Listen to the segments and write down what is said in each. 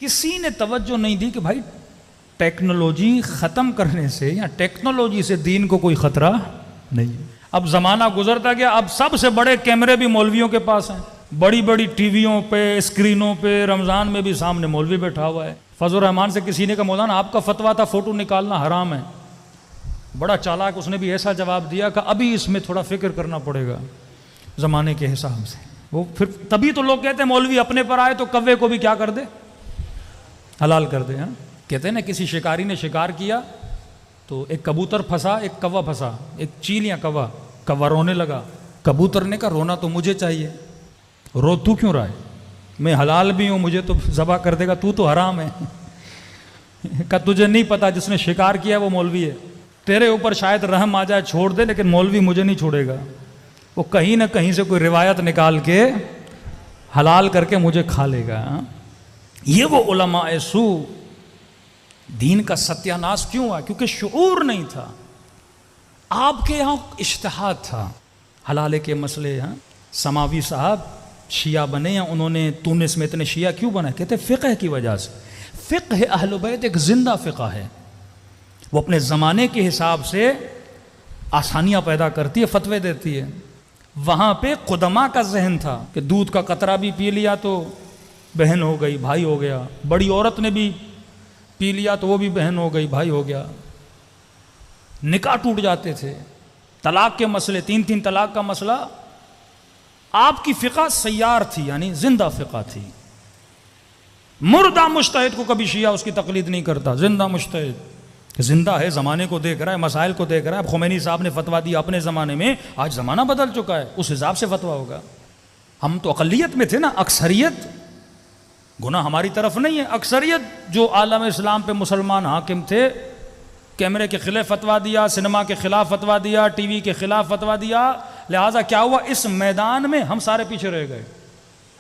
کسی نے توجہ نہیں دی کہ بھائی ٹیکنالوجی ختم کرنے سے یا ٹیکنالوجی سے دین کو کوئی خطرہ نہیں. اب زمانہ گزرتا گیا، اب سب سے بڑے کیمرے بھی مولویوں کے پاس ہیں، بڑی بڑی ٹی ویوں پہ اسکرینوں پہ، رمضان میں بھی سامنے مولوی بیٹھا ہوا ہے. فضل الرحمان سے کسی نے کہا مولانا آپ کا فتویٰ تھا فوٹو نکالنا حرام ہے. بڑا چالاک اس نے بھی ایسا جواب دیا کہ ابھی اس میں تھوڑا فکر کرنا پڑے گا زمانے کے حساب سے. وہ پھر تبھی تو لوگ کہتے ہیں مولوی اپنے پر آئے تو کوے کو بھی کیا کر دے، حلال کر دے. کہتے ہیں نا کسی شکاری نے شکار کیا تو ایک کبوتر پھنسا، ایک کوا پھنسا، ایک چیل یا کوا رونے لگا. کبوتر نے کہا رونا تو مجھے چاہیے، رو تو کیوں رہا ہے، میں حلال بھی ہوں، مجھے تو ذبح کر دے گا، تو حرام ہے. کہ تجھے نہیں پتا جس نے شکار کیا وہ مولوی ہے، تیرے اوپر شاید رحم آ جائے چھوڑ دے، لیکن مولوی مجھے نہیں چھوڑے گا، وہ کہیں نہ کہیں سے کوئی روایت نکال کے حلال کر کے مجھے کھا لے گا. یہ وہ علماء سو دین کا ستیہ ناش کیوں ہوا؟ کیونکہ شعور نہیں تھا. آپ کے یہاں اجتہاد تھا حلالے کے مسئلے. سماوی صاحب شیعہ بنے یا انہوں نے تونس میں اتنے شیعہ کیوں بنا؟ کہتے فقہ کی وجہ سے. فقہ اہل بیت ایک زندہ فقہ ہے، وہ اپنے زمانے کے حساب سے آسانیاں پیدا کرتی ہے، فتوے دیتی ہے. وہاں پہ قدماء کا ذہن تھا کہ دودھ کا قطرہ بھی پی لیا تو بہن ہو گئی، بھائی ہو گیا، بڑی عورت نے بھی پی لیا تو وہ بھی بہن ہو گئی، بھائی ہو گیا. نکاح ٹوٹ جاتے تھے. طلاق کے مسئلے، 3 طلاق کا مسئلہ. آپ کی فقہ سیار تھی، یعنی زندہ فقہ تھی. مردہ مجتہد کو کبھی شیعہ اس کی تقلید نہیں کرتا. زندہ مجتہد زندہ ہے، زمانے کو دیکھ رہا ہے، مسائل کو دیکھ رہا ہے. اب خمینی صاحب نے فتویٰ دیا اپنے زمانے میں، آج زمانہ بدل چکا ہے، اس حساب سے فتویٰ ہوگا. ہم تو اقلیت میں تھے نا، اکثریت گناہ ہماری طرف نہیں ہے. اکثریت جو عالم اسلام پہ مسلمان حاکم تھے، کیمرے کے خلاف فتویٰ دیا، سنیما کے خلاف فتویٰ دیا، ٹی وی کے خلاف فتویٰ دیا. لہٰذا کیا ہوا، اس میدان میں ہم سارے پیچھے رہ گئے.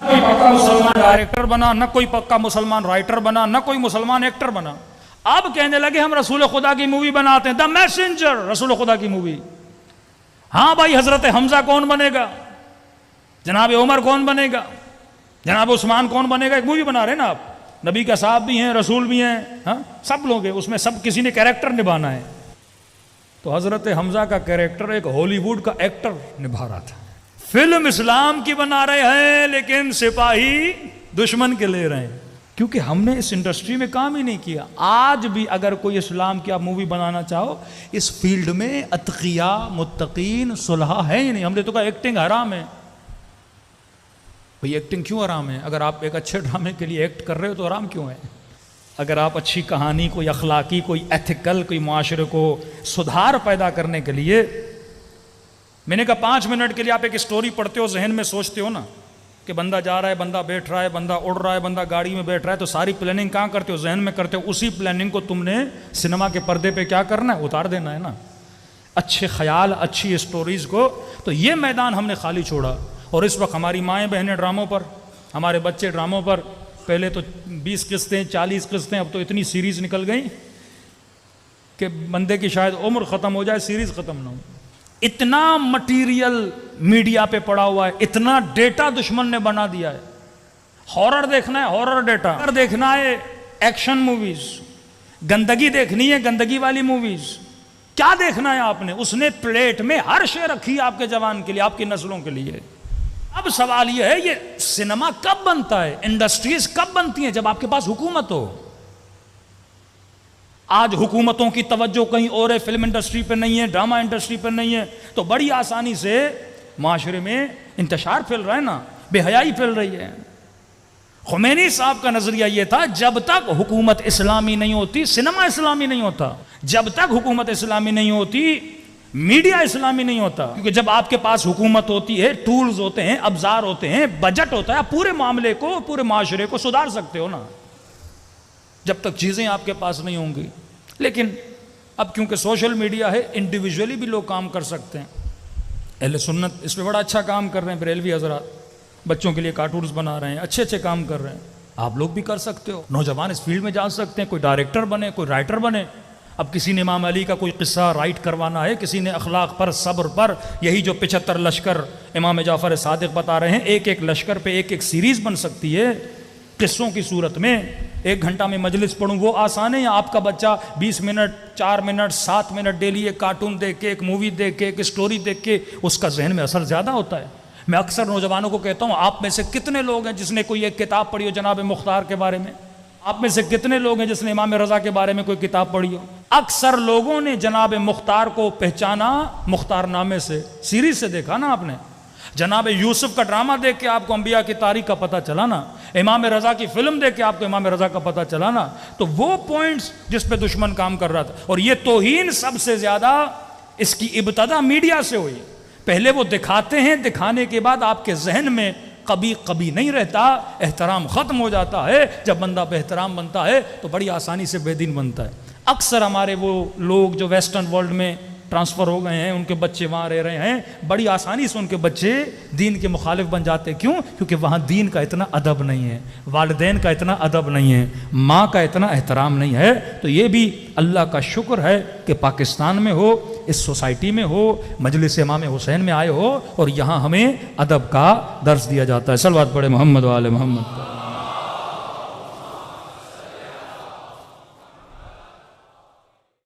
کوئی پکا مسلمان ڈائریکٹر بنا، نہ کوئی پکا مسلمان رائٹر بنا، نہ کوئی مسلمان ایکٹر بنا. اب کہنے لگے ہم رسول خدا کی مووی بناتے ہیں، دا میسنجر، رسول خدا کی مووی. ہاں بھائی، حضرت حمزہ کون بنے گا، جناب عمر کون بنے گا، جناب عثمان کون بنے گا. ایک مووی بنا رہے ہیں نا آپ، نبی کا صاحب بھی ہیں، رسول بھی ہیں، ہاں سب لوگ ہیں اس میں، سب کسی نے کیریکٹر نبھانا ہے. تو حضرت حمزہ کا کیریکٹر ایک ہالی ووڈ کا ایکٹر نبھا رہا تھا. فلم اسلام کی بنا رہے ہیں لیکن سپاہی دشمن کے لے رہے ہیں، کیونکہ ہم نے اس انڈسٹری میں کام ہی نہیں کیا. آج بھی اگر کوئی اسلام کی آپ مووی بنانا چاہو، اس فیلڈ میں اتقیاء متقین صلحاء ہے ہی نہیں. ہم نے تو کہا ایکٹنگ حرام ہے. بھئی ایکٹنگ کیوں حرام ہے؟ اگر آپ ایک اچھے ڈرامے کے لیے ایکٹ کر رہے ہو تو حرام کیوں ہے؟ اگر آپ اچھی کہانی، کوئی اخلاقی، کوئی ایتھیکل، کوئی معاشرے کو سدھار پیدا کرنے کے لیے، میں نے کہا 5 منٹ کے لیے آپ ایک اسٹوری پڑھتے ہو، ذہن میں سوچتے ہو نا کہ بندہ جا رہا ہے، بندہ بیٹھ رہا ہے، بندہ اڑ رہا ہے، بندہ گاڑی میں بیٹھ رہا ہے، تو ساری پلاننگ کہاں کرتے ہو؟ ذہن میں کرتے ہو. اسی پلاننگ کو تم نے سنیما کے پردے پہ کیا کرنا ہے؟ اتار دینا ہے نا. اچھے خیال، اچھی اسٹوریز کو. تو یہ میدان ہم نے خالی چھوڑا. اور اس وقت ہماری مائیں بہنیں ڈراموں پر، ہمارے بچے ڈراموں پر. پہلے تو 20 قسطیں 40 قسطیں، اب تو اتنی سیریز نکل گئیں کہ بندے کی شاید عمر ختم ہو جائے سیریز ختم نہ ہو. اتنا مٹیریل میڈیا پہ پڑا ہوا ہے، اتنا ڈیٹا دشمن نے بنا دیا ہے. ہارر دیکھنا ہے، ہارر ڈیٹا دیکھنا ہے، ایکشن موویز. گندگی دیکھنی ہے، گندگی والی موویز. کیا دیکھنا ہے آپ نے؟ اس نے پلیٹ میں ہر شے رکھی ہے آپ کے جوان کے لیے، آپ کی نسلوں کے لیے. اب سوال یہ ہے، یہ سنیما کب بنتا ہے، انڈسٹریز کب بنتی ہیں؟ جب آپ کے پاس حکومت ہو. آج حکومتوں کی توجہ کہیں اور ہے، فلم انڈسٹری پہ نہیں ہے، ڈرامہ انڈسٹری پہ نہیں ہے، تو بڑی آسانی سے معاشرے میں انتشار پھیل رہا ہے نا، بے حیائی پھیل رہی ہے. خمینی صاحب کا نظریہ یہ تھا، جب تک حکومت اسلامی نہیں ہوتی سنیما اسلامی نہیں ہوتا. جب تک حکومت اسلامی نہیں ہوتی میڈیا اسلامی نہیں ہوتا. کیونکہ جب آپ کے پاس حکومت ہوتی ہے، ٹولز ہوتے ہیں، ابزار ہوتے ہیں، بجٹ ہوتا ہے، آپ پورے معاملے کو، پورے معاشرے کو سدھار سکتے ہو نا. جب تک چیزیں آپ کے پاس نہیں ہوں گی. لیکن اب کیونکہ سوشل میڈیا ہے، انڈیویجولی بھی لوگ کام کر سکتے ہیں. اہل سنت اس پہ بڑا اچھا کام کر رہے ہیں. بریلوی حضرات بچوں کے لیے کارٹونز بنا رہے ہیں، اچھے اچھے کام کر رہے ہیں. آپ لوگ بھی کر سکتے ہو. نوجوان اس فیلڈ میں جا سکتے ہیں، کوئی ڈائریکٹر بنے، کوئی رائٹر بنے. اب کسی نے امام علی کا کوئی قصہ رائٹ کروانا ہے، کسی نے اخلاق پر، صبر پر. یہی جو 75 لشکر امام جعفر صادق بتا رہے ہیں، ایک ایک لشکر پہ ایک ایک سیریز بن سکتی ہے قصوں کی صورت میں. 1 گھنٹہ میں مجلس پڑھوں وہ آسان ہے، یا آپ کا بچہ 20 منٹ 4 منٹ 7 منٹ ڈیلی ایک کارٹون دیکھ کے، ایک مووی دیکھ کے، ایک اسٹوری دیکھ کے اس کا ذہن میں اثر زیادہ ہوتا ہے؟ میں اکثر نوجوانوں کو کہتا ہوں، آپ میں سے کتنے لوگ ہیں جس نے کوئی ایک کتاب پڑھی ہو جناب مختار کے بارے میں؟ آپ میں سے کتنے لوگ ہیں جس نے امام رضا کے بارے میں کوئی کتاب پڑھی ہو؟ اکثر لوگوں نے جناب مختار کو پہچانا مختار نامے سے، سیریز سے دیکھا نا آپ نے، جناب یوسف کا ڈرامہ دیکھ کے آپ کو انبیاء کی تاریخ کا پتہ چلا نا، امام رضا کی فلم دیکھ کے آپ کو امام رضا کا پتہ چلا نا، تو وہ پوائنٹس جس پہ دشمن کام کر رہا تھا، اور یہ توہین سب سے زیادہ اس کی ابتدا میڈیا سے ہوئی۔ پہلے وہ دکھاتے ہیں، دکھانے کے بعد آپ کے ذہن میں کبھی نہیں رہتا، احترام ختم ہو جاتا ہے۔ جب بندہ بے احترام بنتا ہے تو بڑی آسانی سے بے دین بنتا ہے۔ اکثر ہمارے وہ لوگ جو ویسٹرن ورلڈ میں ٹرانسفر ہو گئے ہیں، ان کے بچے وہاں رہ رہے ہیں، بڑی آسانی سے ان کے بچے دین کے مخالف بن جاتے ہیں۔ کیوں؟ کیونکہ وہاں دین کا اتنا ادب نہیں ہے، والدین کا اتنا ادب نہیں ہے، ماں کا اتنا احترام نہیں ہے۔ تو یہ بھی اللہ کا شکر ہے کہ پاکستان میں ہو، اس سوسائٹی میں ہو، مجلس امام حسین میں آئے ہو، اور یہاں ہمیں ادب کا درس دیا جاتا ہے۔ صلوات پڑھے محمد و آل محمد۔